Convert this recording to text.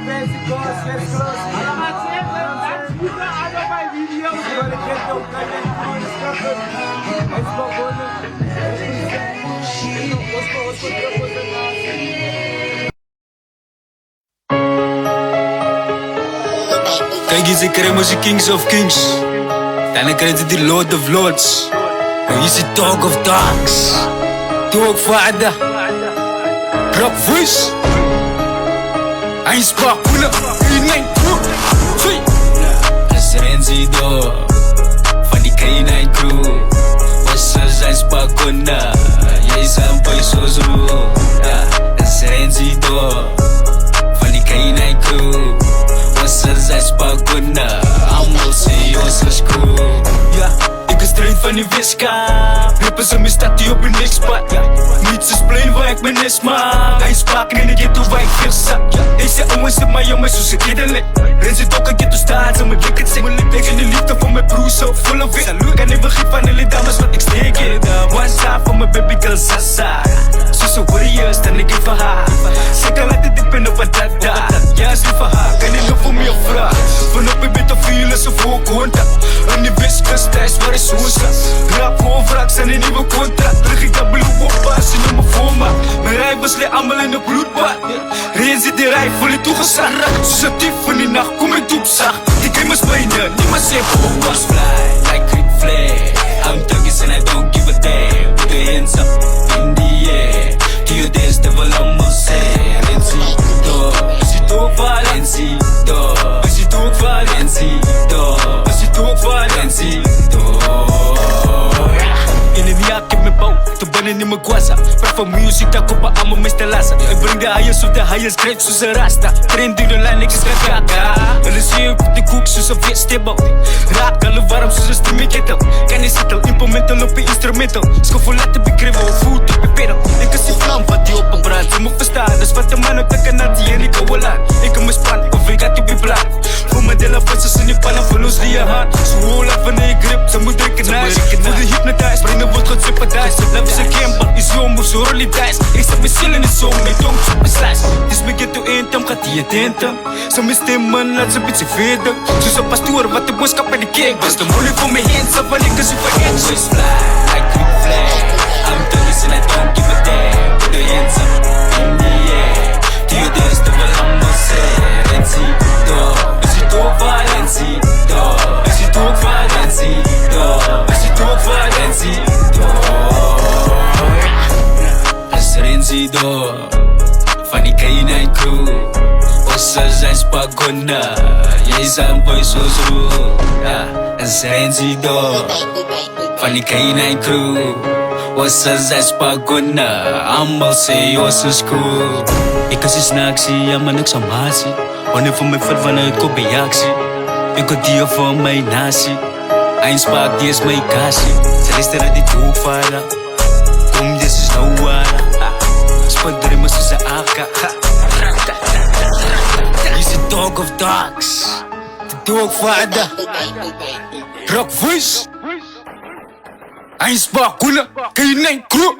crazy cause, let's close. Alamat siyempre, that's juga ada my video. Agora que é o canal de escapa. Let's go, bono. Kijk eens, ik queremos de Kings of Kings. Dan krijg je die Lord of Lords. Nu is het Dog of Dogs. Dog vader. Rock voice. Hij is bakuna. Iedereen crew. Twee. Als Renzi door. Van die K9 crew. Was er zijn bakuna. Jij zijn boy zo zo. Als Renzi door. Van die K9 crew. Was er zijn bakuna. Allemaal serieus crew. Ja. Ik is straight van die Wiska. Rippers en mijn stad die op een niks pad. Niets is plain waar ik mijn is maak. Hij is bakken in de ghetto waar ik veel zak. Deze jongens zijn mijn jongens zoals ik iedereen. Rens het ook een ghetto staat, ze me dik het zing. Tegen de liefde voor mijn broer zo full of it. Kan even giet van alle dames wat ik steek in. One side voor mijn baby girl Sasa. Zo warriors, dan ik even haar. Ze kan laten dippen op een dada. Ja, is lief voor haar, kan je nog voor mij vragen. Van op een bit of vielen ze voor contact. En die wiskus thuis waar is hoesa. Rap gewoon wrak, zijn een nieuwe contract. Terug ik dat blue op baas in mijn forma. Mijn rij beslecht allemaal in de bloedbad. Reen zit die rij volledig toegezag. Zoals een dief van die nacht, kom ik toepzag. Die gamers bijna, niemand zegt op was fly. Like Rick Flair. I'm thugging and I don't give a damn. Put your hands up in the air. Do you dance the allemaal say. Renzi, door. Is je toch Valentie, door. Is je toch Valentie, door. Is je toch Valentie, door. In een jaar ik heb mijn bouw, te binnen in mijn guasa. Vraag van muziek, dat koppen allemaal mijn stelasa. Ik breng de highest op de highest grade, zoals een rasta. Train door de lijn, ik is kaka. En dan zie ik op de koek, zoals een vegetable. Raak alle warm, zoals een stemmiekettel. Kan je zitten, implemental op je instrumental. Schoffel laten bekrimmen, voet op je pedal. Ik is die vlam, wat die op een brand. Ze moet verstaan, dus wat de man op de kanatie en ik hou aan. Ik heb mijn span, of ik had op je blad. Voor mijn delen van ze zijn die pannen, verloos die je hart. Zo hol even in je grip, ze moet drinken nice. Voor de hypnotize, brengen wordt goed jeopardize. Laat ze gamble, is jong, zo rolly dice. Ik zet mijn ziel in de zon, mijn tong op mijn slice. Dus mijn ghetto intem, gaat die het intem. Zo mijn stemmen, laat ze een beetje verder. Zo zo'n pastoor, wat de boodschap bij de kerk. Dus de moeilijk voor mijn hands up, want ik is super echt. Zo is fly, like Rick Flair. I'm thugging and I don't give a damn. Put your hands up in the air. Do you dance the way I'm gonna say. Renzi, door. Is je toch Valentie, door. Is je toch Valentie, door. Is je toch Valentie, door. Als Renzi, door. Van die K9 crew. Ossa zijn spagona. Jij zijn boy zo zo. Als Renzi, door. Van die K9 crew. Ossa zijn spagona. Allemaal serieus is cool. Ik als je snaak zie, ja maar niks aan maasie. Wanneer voor mij ver vanuit Kobayashi. Ik had die voor mijn nasi. Een spaak die is mijn kasi. Ze luisteren die toevallen. Kom dit is nou waar. Spadder me zoals een AK. Je is de Dog of Dogs. De Dog vader. Rock voice. Hij is bakuna. K9 crew.